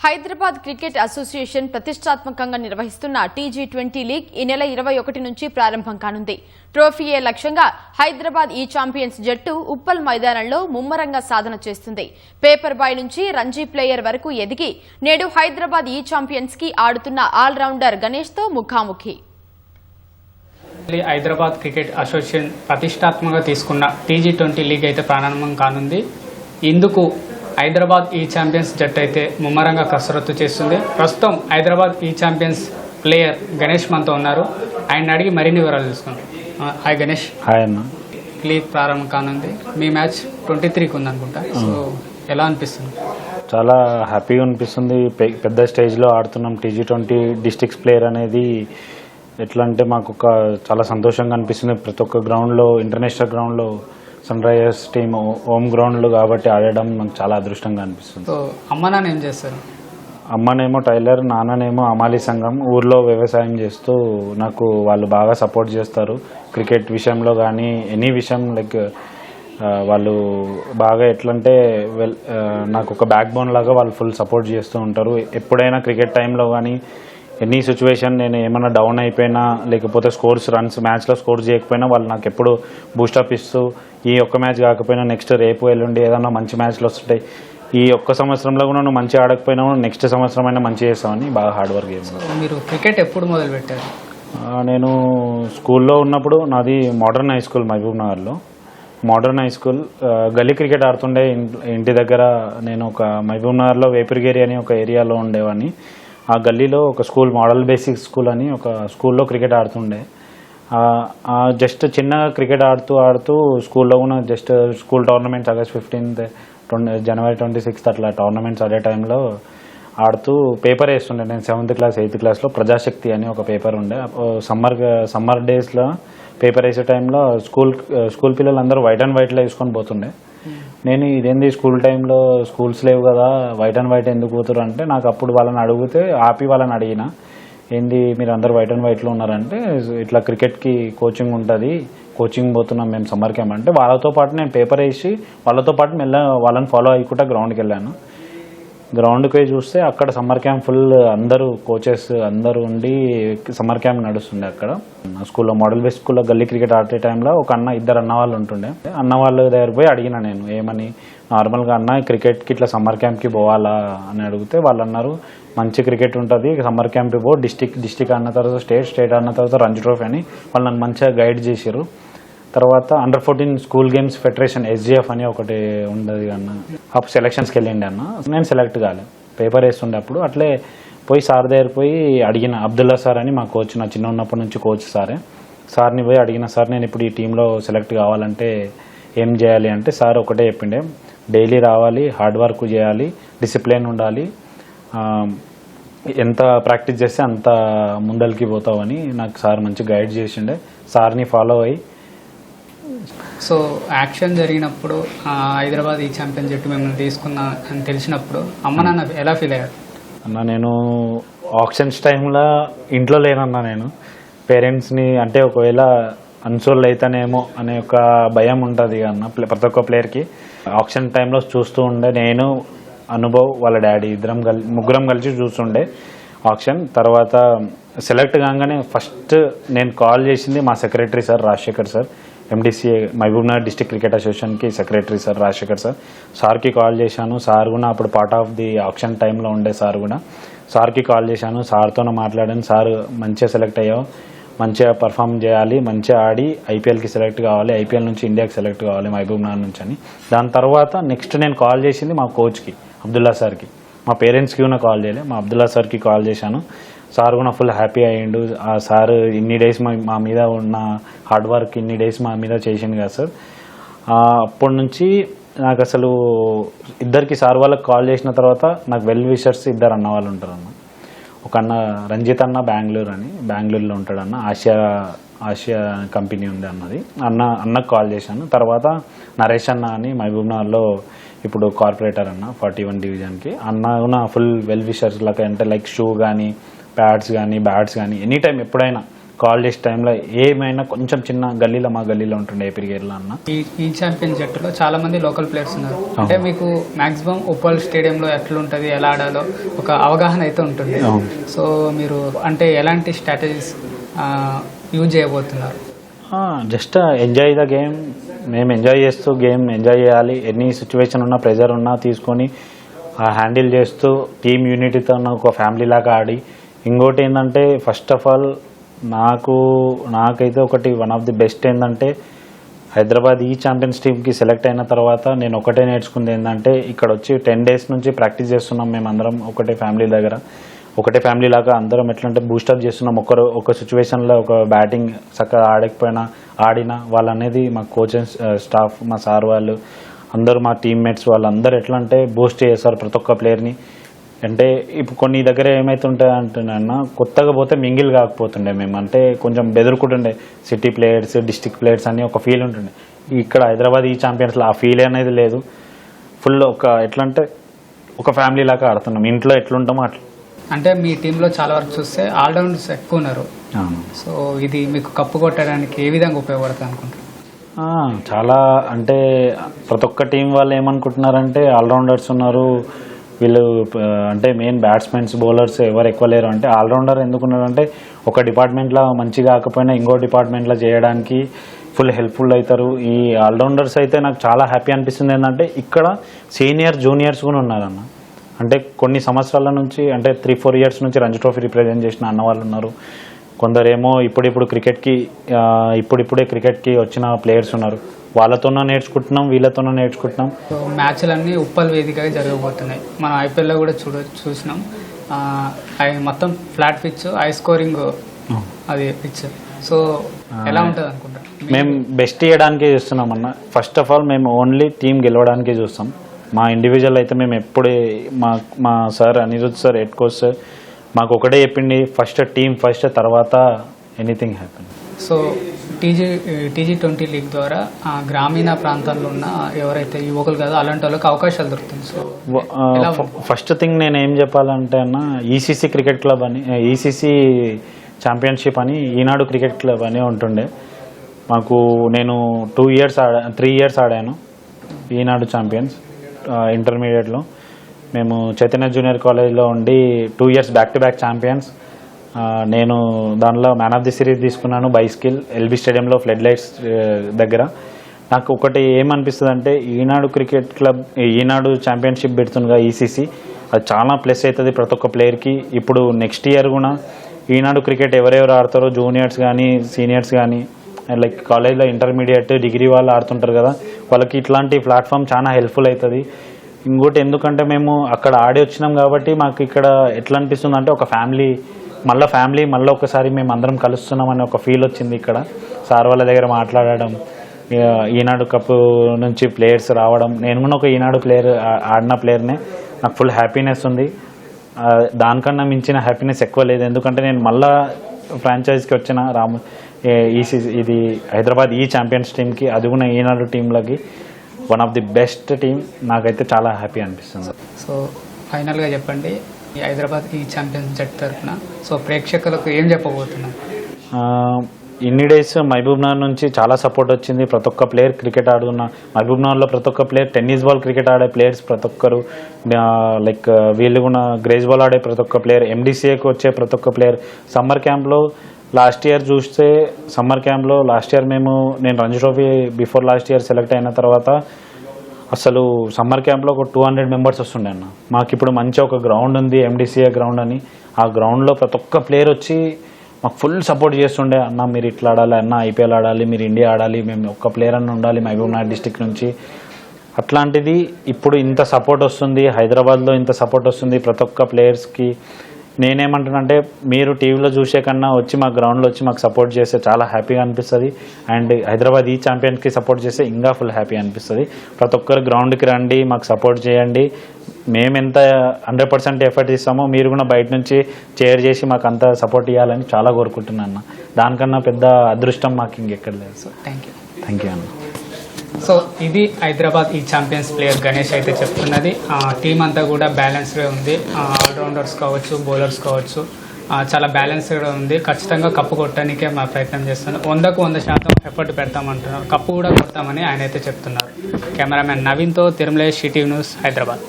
Hyderabad cricket association ప్రతిష్టాత్మకంగా నిర్వహిస్తున్న T20 league ఈ నెల 21 నుంచి ప్రారంభం కానుంది. ట్రోఫీయే లక్ష్యంగా హైదరాబాద్ ఈ ఛాంపియన్స్ జట్టు ఉప్పల్ మైదానంలో ముమ్మరంగా సాధన చేస్తుంది. పేపర్ బాయ్ నుంచి రంజీ ప్లేయర్ వరకు ఎదిగి నేడు హైదరాబాద్ ఈ ఛాంపియన్స్ కి ఆడుతున్న ఆల్రౌండర్ గణేష్ తో ముఖాముఖి. హైదరాబాద్ క్రికెట్ అసోసియేషన్ ప్రతిష్టాత్మకంగా తీసుకున్న టీ20 లీగ్ అయితే ప్రారంభం కానుంది. ఇందుకు హైదరాబాద్ ఈ ఛాంపియన్స్ జట్టు అయితే ముమ్మరంగా కసరత్తు చేస్తుంది. ప్రస్తుతం హైదరాబాద్ ఈ ఛాంపియన్స్ ప్లేయర్ గణేష్ మనతో ఉన్నారు. ఆయన అడిగి మరిన్ని వివరాలు తెలుసుకుందాం. హాయ్ గణేష్. హాయ్ అన్న. లీగ్ ప్రారంభం కానుంది. మీ మ్యాచ్ 23కి ఉందనుకుంటా. సో ఎలా అనిపిస్తుంది? చాలా హ్యాపీగా అనిపిస్తుంది. పెద్ద స్టేజ్లో ఆడుతున్నాం. టీ20 డిస్ట్రిక్ట్స్ ప్లేయర్ అనేది ఎట్లా అంటే మాకు చాలా సంతోషంగా అనిపిస్తుంది. ప్రతి ఒక్క గ్రౌండ్లో, ఇంటర్నేషనల్ గ్రౌండ్లో, సన్ రైజర్స్ టీమ్ హోమ్ గ్రౌండ్లు కాబట్టి ఆడడం నాకు చాలా అదృష్టంగా అనిపిస్తుంది. సో అమ్మ నాన్న ఏం చేస్తారు? అమ్మనేమో టైలర్, నాన్ననేమో అమాలి సంఘం. ఊర్లో వ్యవసాయం చేస్తూ నాకు వాళ్ళు బాగా సపోర్ట్ చేస్తారు. క్రికెట్ విషయంలో కానీ ఎనీ విషయం లైక్ వాళ్ళు బాగా ఎట్లంటే నాకు ఒక బ్యాక్ బోన్ లాగా వాళ్ళు ఫుల్ సపోర్ట్ చేస్తూ ఉంటారు. ఎప్పుడైనా క్రికెట్ టైంలో కానీ ఎనీ సిచ్యువేషన్ నేను ఏమైనా డౌన్ అయిపోయినా లేకపోతే రన్స్ మ్యాచ్లో స్కోర్స్ చేయకపోయినా వాళ్ళు నాకు ఎప్పుడు బూస్టప్ ఇస్తూ ఈ ఒక్క మ్యాచ్ కాకపోయినా నెక్స్ట్ రేపు ఎల్లుండి ఏదైనా మంచి మ్యాచ్లు వస్తుంటాయి, ఈ ఒక్క సంవత్సరంలో కూడా నువ్వు మంచిగా ఆడకపోయినా నెక్స్ట్ సంవత్సరం అయినా మంచి చేస్తామని బాగా హార్డ్ వర్క్ చేస్తాను. మీరు క్రికెట్ ఎప్పుడు మొదలు పెట్టారు? నేను స్కూల్లో ఉన్నప్పుడు నాది మోడర్న్ హై స్కూల్ మహబూబ్ నగర్లో. మోడర్న్ హై స్కూల్ గల్లీ క్రికెట్ ఆడుతుండే. ఇంటి దగ్గర నేను ఒక మహబూబ్ నగర్లో వేపిరిగేరి అని ఒక ఏరియాలో ఉండేవాడిని. ఆ గల్లీలో ఒక స్కూల్, మోడల్ బేసిక్ స్కూల్ అని ఒక స్కూల్లో క్రికెట్ ఆడుతుండే. జస్ట్ చిన్నగా క్రికెట్ ఆడుతూ స్కూల్లో కూడా just school tournaments August 15th, January 26th అట్లా టోర్నమెంట్స్ ఆడే టైంలో ఆడుతూ పేపర్ వేస్తుండే. నేను 7th క్లాస్ 8th క్లాస్లో ప్రజాశక్తి అని ఒక పేపర్ ఉండే. సమ్మర్ డేస్లో పేపర్ వేసే టైంలో స్కూల్ పిల్లలందరూ వైట్ అండ్ వైట్లో వేసుకొని పోతుండే. నేను ఇదేంది స్కూల్ టైంలో స్కూల్స్ లేవు కదా, వైట్ అండ్ వైట్ ఎందుకు పోతారు అంటే నాకు అప్పుడు వాళ్ళని అడిగితే ఆపి వాళ్ళని అడిగిన, ఏంది మీరు అందరు వైట్ అండ్ వైట్లో ఉన్నారంటే ఇట్లా క్రికెట్కి కోచింగ్ ఉంటుంది, కోచింగ్ పోతున్నాం మేము సమ్మర్ క్యాంప్ అంటే వాళ్ళతో పాటు నేను పేపర్ వేసి వాళ్ళతో పాటు వాళ్ళని ఫాలో అయ్యకుండా గ్రౌండ్కి వెళ్ళాను. గ్రౌండ్కి పోయి చూస్తే అక్కడ సమ్మర్ క్యాంప్ ఫుల్ అందరూ కోచెస్ అందరూ ఉండి సమ్మర్ క్యాంప్ నడుస్తుండే. అక్కడ స్కూల్లో మోడల్ బేస్ స్కూల్లో గల్లీ క్రికెట్ ఆడే టైంలో ఒక ఇద్దరు అన్న వాళ్ళు ఉంటుండే. అన్న వాళ్ళ దగ్గర పోయి అడిగిన నేను ఏమని, నార్మల్గా అన్న క్రికెట్కి ఇట్లా సమ్మర్ క్యాంప్కి పోవాలా అని అడిగితే వాళ్ళు అన్నారు మంచి క్రికెట్ ఉంటుంది, సమ్మర్ క్యాంప్కి పో, డిస్టిక్ అన్న తర్వాత స్టేట్ అన్న తర్వాత రంజీ ట్రోఫీ అని వాళ్ళు నన్ను మంచిగా గైడ్ చేశారు. తర్వాత Under-14 school games federation SGF అని ఒకటి ఉండదు అన్న, అప్పుడు సెలక్షన్స్కి వెళ్ళిండే అన్న. నేను సెలెక్ట్ కాలే, పేపర్ వేస్తుండే. అప్పుడు అట్లే పోయి సార్ దగ్గర పోయి అడిగిన, అబ్దుల్లా సార్ అని మా కోచ్, నా చిన్న ఉన్నప్పటి నుంచి కోచ్ సార్ని పోయి అడిగిన, సార్ నేను ఇప్పుడు ఈ టీంలో సెలెక్ట్ కావాలంటే ఏం చేయాలి అంటే సార్ ఒకటే చెప్పిండే, డైలీ రావాలి, హార్డ్ వర్క్ చేయాలి, డిసిప్లిన్ ఉండాలి, ఎంత ప్రాక్టీస్ చేస్తే అంత ముందరికి పోతావని నాకు సార్ మంచి గైడ్ చేసిండే. సార్ని ఫాలో అయ్యి సో యాక్షన్ జరిగినప్పుడు హైదరాబాద్ ఈ ఛాంపియన్ జట్టు మిమ్మల్ని తీసుకున్నా అని తెలిసినప్పుడు అమ్మ నాన్న ఎలా ఫీల్ అయ్యారు? అన్న నేను ఆక్షన్స్ టైంలో ఇంట్లో లేనన్నా. నేను పేరెంట్స్ని అంటే ఒకవేళ అన్సోల్ అవుతానేమో అనే ఒక భయం ఉంటుంది అన్న ప్రతి ఒక్క ప్లేయర్కి. ఆక్షన్ టైంలో చూస్తూ ఉండే నేను, అనుభవ్, వాళ్ళ డాడీ ముగ్గురం కలిసి చూస్తుండే ఆక్షన్. తర్వాత సెలెక్ట్ కాగానే ఫస్ట్ నేను కాల్ చేసింది మా secretary sir Rajasekhar sir, MDCA Mahabubnagar district cricket అసోసియేషన్కి సెక్రటరీ సార్ రాజశేఖర్ సార్కి కాల్ చేశాను. సార్ కూడా అప్పుడు పార్ట్ ఆఫ్ ది ఆక్షన్ టైంలో ఉండే. సార్కి కాల్ చేశాను, సార్తోనే మాట్లాడాను. సార్ మంచిగా సెలెక్ట్ అయ్యావు, మంచిగా పర్ఫామ్ చేయాలి, మంచిగా ఆడి IPLకి సెలెక్ట్ కావాలి, IPL నుంచి ఇండియాకి సెలెక్ట్ కావాలి మహబూబ్ నగర్ నుంచి అని. దాని తర్వాత నెక్స్ట్ నేను కాల్ చేసింది మా కోచ్కి అబ్దుల్లా సార్కి. మా పేరెంట్స్కి కూడా కాల్ చేయలే, మా అబ్దుల్లా సార్కి కాల్ చేశాను. సార్ కూడా ఫుల్ హ్యాపీ అయ్యిండు. ఆ సార్ ఇన్ని డేస్ మా మీద ఉన్న హార్డ్ వర్క్ ఇన్ని డేస్ మా మీద చేసిండు కదా సార్. అప్పటి నుంచి నాకు అసలు ఇద్దరికి సార్ వాళ్ళకి కాల్ చేసిన తర్వాత నాకు వెల్ విషర్స్ ఇద్దరు అన్న వాళ్ళు ఉంటారు అన్న. ఒక అన్న రంజిత్ అన్న బెంగళూరులో ఉంటాడు అన్న, ఆసియా కంపెనీ ఉంది అన్నది. అన్నకు కాల్ చేశాను. తర్వాత నరేష్ అన్న అని మహబూబ్ నగర్లో ఇప్పుడు కార్పొరేటర్ అన్న 41 డివిజన్కి. అన్న కూడా ఫుల్ వెల్ విషర్స్ లాగా అంటే లైక్ షూ కానీ, ప్యాడ్స్ కానీ, బ్యాట్స్ కానీ ఎనీ టైం ఎప్పుడైనా కాల్ చేసే టైంలో ఏమైనా కొంచెం చిన్న గల్లీలో మా గల్లీలో ఉంటుండే ఏపిరిగేర్లో అన్న. ఈ ఛాంపియన్ జట్టులో చాలా మంది లోకల్ ప్లేయర్స్ ఉన్నారు. అంటే మీకు మాక్సిమం ఉప్పల్ స్టేడియంలో ఎట్లుంటుంది, ఎలా ఆడాలో ఒక అవగాహన అయితే ఉంటుంది. సో మీరు అంటే ఎలాంటి స్ట్రాటజీస్ యూజ్ చేయబోతున్నారు? Just enjoy the game. మేము ఎంజాయ్ చేస్తూ గేమ్ ఎంజాయ్ చేయాలి. ఎన్ని సిచ్యువేషన్ ఉన్నా ప్రెజర్ ఉన్నా తీసుకొని హ్యాండిల్ చేస్తూ టీమ్ యూనిటీతో ఒక ఫ్యామిలీ లాగా ఆడి, ఇంకోటి ఏంటంటే ఫస్ట్ ఆఫ్ ఆల్ నాకైతే ఒకటి వన్ ఆఫ్ ది బెస్ట్ ఏంటంటే హైదరాబాద్ ఈ ఛాంపియన్స్ టీమ్కి సెలెక్ట్ అయిన తర్వాత నేను ఒకటే నేర్చుకుంది ఏంటంటే ఇక్కడ వచ్చి 10 days నుంచి ప్రాక్టీస్ చేస్తున్నాం మేము అందరం ఒకటే ఫ్యామిలీ దగ్గర, ఒకటే ఫ్యామిలీ లాగా అందరం ఎట్లా అంటే బూస్టప్ చేస్తున్నాం. ఒక సిచ్యువేషన్లో ఒక బ్యాటింగ్ చక్కగా ఆడకపోయినా ఆడినా వాళ్ళు అనేది మా కోచెస్ స్టాఫ్ మా సార్ వాళ్ళు అందరూ మా టీమ్మేట్స్ వాళ్ళందరూ ఎట్లా అంటే బూస్ట్ చేస్తారు ప్రతి ఒక్క ప్లేయర్ని. అంటే ఇప్పుడు కొన్ని దగ్గర ఏమవుతుంటాయి అంటున్నా కొత్తగా పోతే మింగిల్ కాకపోతుండే మేము, అంటే కొంచెం బెదురుకుంటుండే సిటీ ప్లేయర్స్ డిస్ట్రిక్ట్ ప్లేయర్స్ అని ఒక ఫీల్ ఉంటుండే. ఇక్కడ హైదరాబాద్ ఈ ఛాంపియన్స్లో ఆ ఫీల్ అనేది లేదు. ఫుల్ ఎట్లా అంటే ఒక ఫ్యామిలీ లాగా ఆడుతున్నాం, ఇంట్లో ఎట్లుంటామో అట్లా. అంటే మీ టీంలో చాలా వరకు చూస్తే ఆల్రౌండర్స్ ఎక్కువ ఉన్నారు. సో ఇది మీకు కప్పు కొట్టడానికి ఏ విధంగా ఉపయోగపడుతుంది అనుకుంటున్నారు? చాలా అంటే ప్రతి ఒక్క టీం వాళ్ళు ఏమనుకుంటున్నారంటే ఆల్రౌండర్స్ ఉన్నారు వీళ్ళు, అంటే మెయిన్ బ్యాట్స్మెన్స్ బౌలర్స్ ఎవరు ఎక్కువ లేరు అంటే ఆల్రౌండర్ ఎందుకున్నారంటే ఒక డిపార్ట్మెంట్లో మంచిగా కాకపోయినా ఇంకో డిపార్ట్మెంట్లో చేయడానికి ఫుల్ హెల్ప్ఫుల్ అవుతారు. ఈ ఆల్రౌండర్స్ అయితే నాకు చాలా హ్యాపీ అనిపిస్తుంది ఏంటంటే ఇక్కడ సీనియర్ జూనియర్స్ కూడా ఉన్నారన్న. అంటే కొన్ని సంవత్సరాల నుంచి అంటే 3-4 years నుంచి రంజీ ట్రోఫీ రిప్రజెంట్ చేసిన అన్న వాళ్ళు ఉన్నారు. కొందరేమో ఇప్పుడిప్పుడే క్రికెట్కి వచ్చిన ప్లేయర్స్ ఉన్నారు. వాళ్ళతోనూ నేర్చుకుంటున్నాం, వీళ్ళతోనూ నేర్చుకుంటున్నాం. సో మ్యాచ్లన్నీ ఉప్పల్ వేదికగా జరగబోతున్నాయి. మనం ఐపీఎల్లో కూడా చూసినాం. మొత్తం ఫ్లాట్ పిచ్, హై స్కోరింగ్ అది పిచ్. సో ఎలా ఉంటుంది అనుకుంటా? మేము బెస్ట్ చేయడానికే చూస్తున్నాం అన్న. ఫస్ట్ ఆఫ్ ఆల్ మేము ఓన్లీ టీం గెలవడానికే చూస్తాం. మా ఇండివిజువల్ అయితే మేము ఎప్పుడే మా sir Anirudh sir head coach sir మాకు ఒకటే చెప్పింది, ఫస్ట్ టీం ఫస్ట్, తర్వాత anything happen. So TG20 league ద్వారా గ్రామీణ ప్రాంతాల్లో ఉన్న ఎవరైతే యువకులు కాదో అలాంటి వాళ్ళకి అవకాశాలు దొరుకుతుంది. సో ఫస్ట్ థింగ్ నేను ఏం చెప్పాలంటే అన్న, ఈసీసీ క్రికెట్ క్లబ్ అని, ఈసీసీ ఛాంపియన్షిప్ అని ఈనాడు క్రికెట్ క్లబ్ అని ఉంటుండే. నేను 3 years ఆడాను ఈనాడు ఛాంపియన్స్ ఇంటర్మీడియట్లో. మేము చైతన్య జూనియర్ కాలేజ్లో ఉండి 2 years back to back champions. నేను దానిలో మ్యాన్ ఆఫ్ ది సిరీస్ తీసుకున్నాను బై స్కిల్ ఎల్బీ స్టేడియంలో ఫ్లడ్ లైట్స్ దగ్గర. నాకు ఒకటి ఏమనిపిస్తుంది అంటే ఈనాడు క్రికెట్ క్లబ్ ఈనాడు ఛాంపియన్షిప్ పెడుతుందిగా ఈసీసీ, అది చాలా ప్లస్ అవుతుంది ప్రతి ఒక్క ప్లేయర్కి. ఇప్పుడు నెక్స్ట్ ఇయర్ కూడా ఈనాడు క్రికెట్ ఎవరెవరు ఆడతారో జూనియర్స్ కానీ సీనియర్స్ కానీ లైక్ కాలేజ్లో ఇంటర్మీడియట్ డిగ్రీ వాళ్ళు ఆడుతుంటారు కదా, వాళ్ళకి ఇట్లాంటి ప్లాట్ఫామ్ చాలా హెల్ప్ఫుల్ అవుతుంది. ఇంకోటి ఎందుకంటే మేము అక్కడ ఆడి వచ్చినాం కాబట్టి మాకు ఇక్కడ ఎట్లా అనిపిస్తుంది అంటే ఒక ఫ్యామిలీ మళ్ళీ ఒకసారి మేము అందరం కలుస్తున్నాం అనే ఒక ఫీల్ వచ్చింది. ఇక్కడ సార్ వాళ్ళ దగ్గర మాట్లాడడం, ఈనాడు కప్ నుంచి ప్లేయర్స్ రావడం, నేను కూడా ఒక ఈనాడు ఆడిన ప్లేయర్నే, నాకు ఫుల్ హ్యాపీనెస్ ఉంది. దానికన్నా మించిన హ్యాపీనెస్ ఎక్కువ లేదు. ఎందుకంటే నేను మళ్ళా ఫ్రాంచైజ్కి వచ్చిన ఇది హైదరాబాద్ ఈ ఛాంపియన్స్ టీమ్కి, అది కూడా ఈనాడు టీంలకి one of the best team. నాకైతే చాలా హ్యాపీ అనిపిస్తుంది. సో ఫైనల్గా చెప్పండి, ఈ హైదరాబాద్ ఈ ఛాంపియన్స్ జట్టు తరఫున సో ప్రేక్షకులకు ఏం చెప్పబోతున్నారు? ఇన్ని డేస్ మహబూబ్నగర్ నుంచి చాలా సపోర్ట్ వచ్చింది. ప్రతి ఒక్క ప్లేయర్ క్రికెట్ ఆడుతున్న మహబూబ్నగర్లో ప్రతి ఒక్క ప్లేయర్ టెన్నిస్ బాల్ క్రికెట్ ఆడే ప్లేయర్స్ ప్రతి ఒక్కరు, లైక్ వీళ్ళు కూడా గ్రేస్ బాల్ ఆడే ప్రతి ఒక్క ప్లేయర్, ఎండిసిఏకి వచ్చే ప్రతి ఒక్క ప్లేయర్. సమ్మర్ క్యాంప్లో లాస్ట్ ఇయర్ చూస్తే నేను Ranji trophy before last year select అయిన తర్వాత అసలు సమ్మర్ క్యాంప్లో ఒక 200 members వస్తుండే అన్న. మాకు ఇప్పుడు మంచి ఒక గ్రౌండ్ ఉంది, ఎండిసిఏ గ్రౌండ్ అని. ఆ గ్రౌండ్లో ప్రతి ఒక్క ప్లేయర్ వచ్చి మాకు ఫుల్ సపోర్ట్ చేస్తుండే. అన్న మీరు ఇట్లా ఆడాలి, అన్న ఐపీఎల్ ఆడాలి, మీరు ఇండియా ఆడాలి, మేము ఒక్క ప్లేయర్ అన్న ఉండాలి మహబూబ్నగర్ డిస్టిక్ నుంచి. అట్లాంటిది ఇప్పుడు ఇంత సపోర్ట్ వస్తుంది, హైదరాబాద్లో ఇంత సపోర్ట్ వస్తుంది ప్రతి ఒక్క ప్లేయర్స్కి. నేనేమంటానంటే మీరు టీవీలో చూసే కన్నా వచ్చి మా గ్రౌండ్లో వచ్చి మాకు సపోర్ట్ చేస్తే చాలా హ్యాపీగా అనిపిస్తుంది. అండ్ హైదరాబాద్ ఈ ఛాంపియన్స్కి సపోర్ట్ చేస్తే ఇంకా ఫుల్ హ్యాపీ అనిపిస్తుంది. ప్రతి ఒక్కరు గ్రౌండ్కి రండి, మాకు సపోర్ట్ చేయండి. మేము ఎంత 100% ఎఫర్ట్ ఇస్తామో మీరు కూడా బయట నుంచి చేర్ చేసి మాకు అంత సపోర్ట్ ఇవ్వాలని చాలా కోరుకుంటున్నాను. దానికన్నా పెద్ద అదృష్టం మాకు ఇంకెక్కడ లేదు. సో థ్యాంక్ యూ అన్న. సో ఇది హైదరాబాద్ ఈ ఛాంపియన్స్ ప్లేయర్ గణేష్ అయితే చెప్తున్నది. టీం అంతా కూడా బ్యాలెన్స్గా ఉంది. ఆల్రౌండర్స్ కావచ్చు, బౌలర్స్ కావచ్చు, చాలా బ్యాలెన్స్గా ఉంది. ఖచ్చితంగా కప్పు కొట్టడానికే మా ప్రయత్నం చేస్తున్నాం. 100% ఎఫర్ట్ పెడతామంటున్నారు. కప్పు కూడా కొడతామని ఆయన అయితే చెప్తున్నారు. కెమెరామెన్ నవీన్తో తిరుమలేష్, ఈటీవీ న్యూస్, హైదరాబాద్.